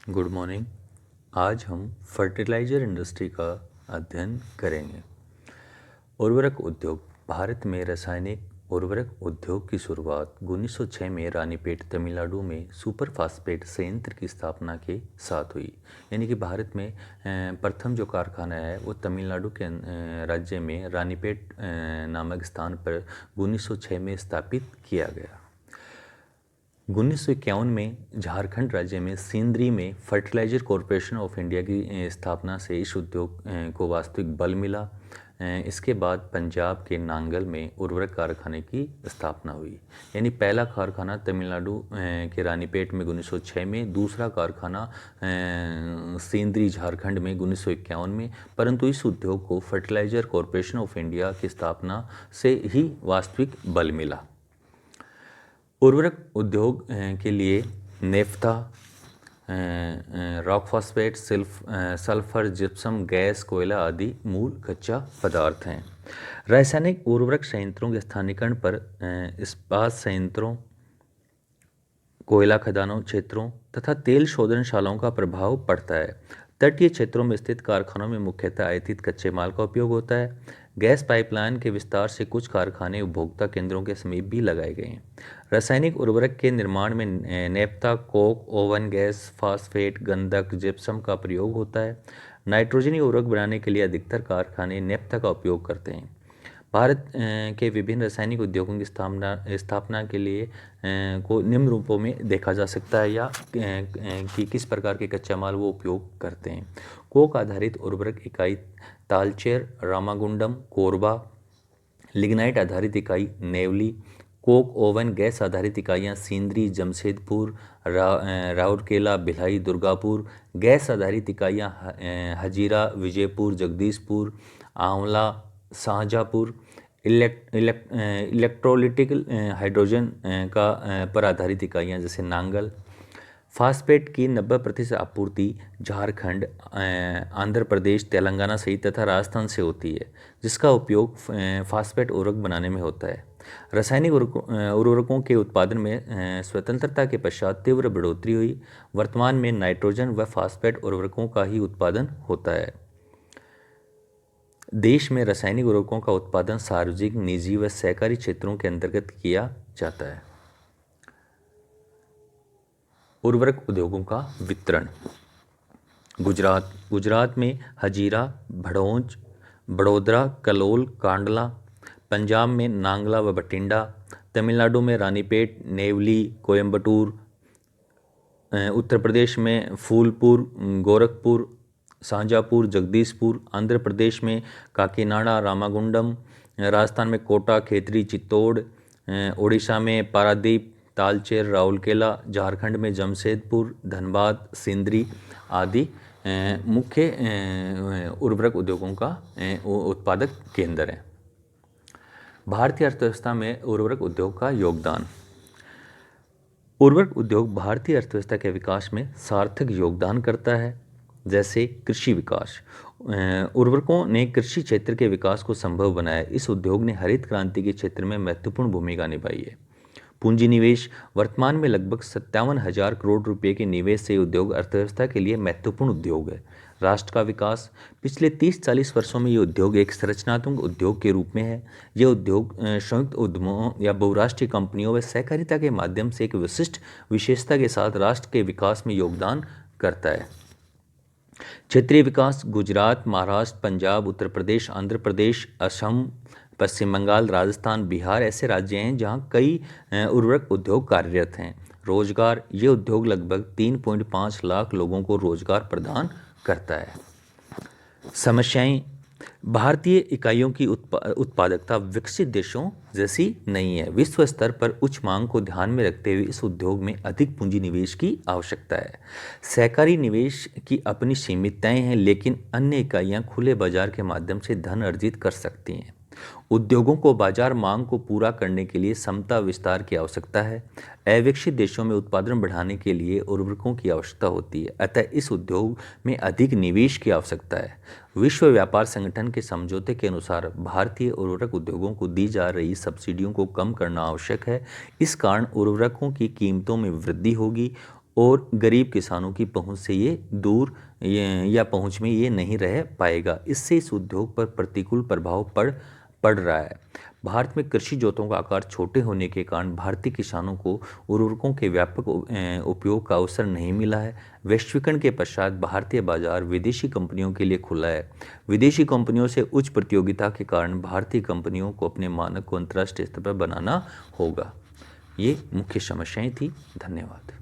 Good morning. आज हम fertiliser industry का अध्ययन करेंगे। उर्वरक उद्योग। भारत में रासायनिक उर्वरक उद्योग की शुरुआत 1906 में रानीपेट तमिलनाडु में सुपर फास्फेट संयंत्र की स्थापना के साथ हुई। यानी कि भारत में प्रथम जो कारखाना है वो तमिलनाडु के राज्य में रानीपेट नामक स्थान पर 1906 में स्थापित किया गया। 1951 में झारखंड राज्य में सिंदरी में फर्टिलाइजर कॉरपोरेशन ऑफ इंडिया की स्थापना से इस उद्योग को वास्तविक बल मिला। इसके बाद पंजाब के नांगल में उर्वरक कारखाने की स्थापना हुई। यानी पहला कारखाना तमिलनाडु के रानीपेट में 1906 में, दूसरा कारखाना सिंदरी झारखंड में 1951 में। परंतु इस उद्योग को फर्टिलाइजर कॉरपोरेशन ऑफ इंडिया की स्थापना से ही वास्तविक बल मिला। उर्वरक उद्योग के लिए naphtha, rock phosphate, sulphur, gypsum, gas, कोयला आदि मूल कच्चा पदार्थ हैं। रासायनिक उर्वरक संयंत्रों के स्थानीकरण पर इस्पात संयंत्रों, कोयला खदानों क्षेत्रों तथा तेल शोधनशालाओं का प्रभाव पड़ता है। तटीय क्षेत्रों में स्थित कारखानों में मुख्यतः आयातित कच्चे माल का उपयोग होता है। गैस पाइपलाइन के विस्तार से कुछ कारखाने उपभोक्ता केंद्रों के समीप भी लगाए गए हैं। रासायनिक उर्वरक के निर्माण में naphtha, Coke, oven gas, phosphate, गंधक, जिप्सम का प्रयोग होता है। नाइट्रोजनी उर्वरक बनाने के लिए अधिकतर कारखाने नेफ्था का उपयोग करते हैं। भारत के विभिन्न रासायनिक उद्योगों की स्थापना के लिए को निम्न रूपों में देखा जा सकता है या कि किस प्रकार के कच्चा माल वो उपयोग करते हैं। कोक आधारित उर्वरक इकाई तालचेर, रामागुंडम, कोरबा। लिग्नाइट आधारित इकाई नेवली। कोक ओवन गैस आधारित इकाइयाँ सिंदरी, जमशेदपुर, राउरकेला, भिलाई, दुर्गापुर। गैस आधारित इकाइयाँ हजीरा, विजयपुर, जगदीशपुर, आंवला, शाहजहाँपुर। इलेक्ट्रोलिटिक हाइड्रोजन पर आधारित इकाइयाँ जैसे नांगल। फास्फेट की 90% आपूर्ति झारखंड, आंध्र प्रदेश, तेलंगाना सहित तथा राजस्थान से होती है, जिसका उपयोग फास्फेट उर्वरक बनाने में होता है। रासायनिक उर्वरकों के उत्पादन में स्वतंत्रता के पश्चात तीव्र बढ़ोतरी हुई। वर्तमान में नाइट्रोजन व फास्फेट उर्वरकों का ही उत्पादन होता है। देश में रासायनिक उर्वरकों का उत्पादन सार्वजनिक, निजी व सहकारी क्षेत्रों के अंतर्गत किया जाता है। उर्वरक उद्योगों का वितरण। गुजरात में हजीरा, भड़ौंज, बड़ोदरा, कलोल, कांडला। पंजाब में नांगला व बठिंडा। तमिलनाडु में रानीपेट, नेवली, कोयम्बटूर। उत्तर प्रदेश में फूलपुर, गोरखपुर, शाहजहाँपुर, जगदीशपुर। आंध्र प्रदेश में काकीनाडा, रामागुंडम। राजस्थान में कोटा, खेतरी, चित्तौड़। उड़ीसा में पारादीप, तालचेर, राउरकेला। झारखंड में जमशेदपुर, धनबाद, सिंदरी आदि मुख्य उर्वरक उद्योगों का उत्पादक केंद्र हैं। भारतीय अर्थव्यवस्था में उर्वरक उद्योग का योगदान। उर्वरक उद्योग भारतीय अर्थव्यवस्था के विकास में सार्थक योगदान करता है। जैसे कृषि विकास, उर्वरकों ने कृषि क्षेत्र के विकास को संभव बनाया। इस उद्योग ने हरित क्रांति के क्षेत्र में महत्वपूर्ण भूमिका निभाई है। पूंजी निवेश, वर्तमान में लगभग 57,000 करोड़ रुपए के निवेश से उद्योग अर्थव्यवस्था के लिए महत्वपूर्ण उद्योग है। राष्ट्र का विकास, पिछले 30-40 वर्षों में ये उद्योग एक संरचनात्मक उद्योग के रूप में है। ये उद्योग संयुक्त उद्यमों या बहुराष्ट्रीय कंपनियों व सहकारिता के माध्यम से एक विशिष्ट विशेषता के साथ राष्ट्र के विकास में योगदान करता है। क्षेत्रीय विकास, गुजरात, महाराष्ट्र, पंजाब, उत्तर प्रदेश, आंध्र प्रदेश, असम, पश्चिम बंगाल, राजस्थान, बिहार ऐसे राज्य हैं जहां कई उर्वरक उद्योग कार्यरत हैं। रोजगार, ये उद्योग लगभग 3.5 लाख लोगों को रोजगार प्रदान करता है। समस्याएं, भारतीय इकाइयों की उत्पादकता विकसित देशों जैसी नहीं है। विश्व स्तर पर उच्च मांग को ध्यान में रखते हुए इस उद्योग में अधिक पूंजी निवेश की आवश्यकता है। सहकारी निवेश की अपनी सीमितताएं हैं, लेकिन अन्य इकाइयां खुले बाजार के माध्यम से धन अर्जित कर सकती हैं। उद्योगों को बाजार मांग को पूरा करने के लिए क्षमता विस्तार की आवश्यकता है। अविकसित देशों में उत्पादन बढ़ाने के लिए उर्वरकों की आवश्यकता होती है, अतः इस उद्योग में अधिक निवेश की आवश्यकता है। विश्व व्यापार संगठन के समझौते के अनुसार भारतीय उर्वरक उद्योगों को दी जा रही सब्सिडियों को कम करना आवश्यक है। इस कारण उर्वरकों की कीमतों में वृद्धि होगी और गरीब किसानों की पहुंच से ये दूर या पहुंच में ये नहीं रह पाएगा। इससे इस उद्योग पर प्रतिकूल प्रभाव पड़ रहा है। भारत में कृषि जोतों का आकार छोटे होने के कारण भारतीय किसानों को उर्वरकों के व्यापक उपयोग का अवसर नहीं मिला है। वैश्वीकरण के पश्चात भारतीय बाजार विदेशी कंपनियों के लिए खुला है। विदेशी कंपनियों से उच्च प्रतियोगिता के कारण भारतीय कंपनियों को अपने मानक को अंतर्राष्ट्रीय स्तर पर बनाना होगा। ये मुख्य समस्याएं थी। धन्यवाद।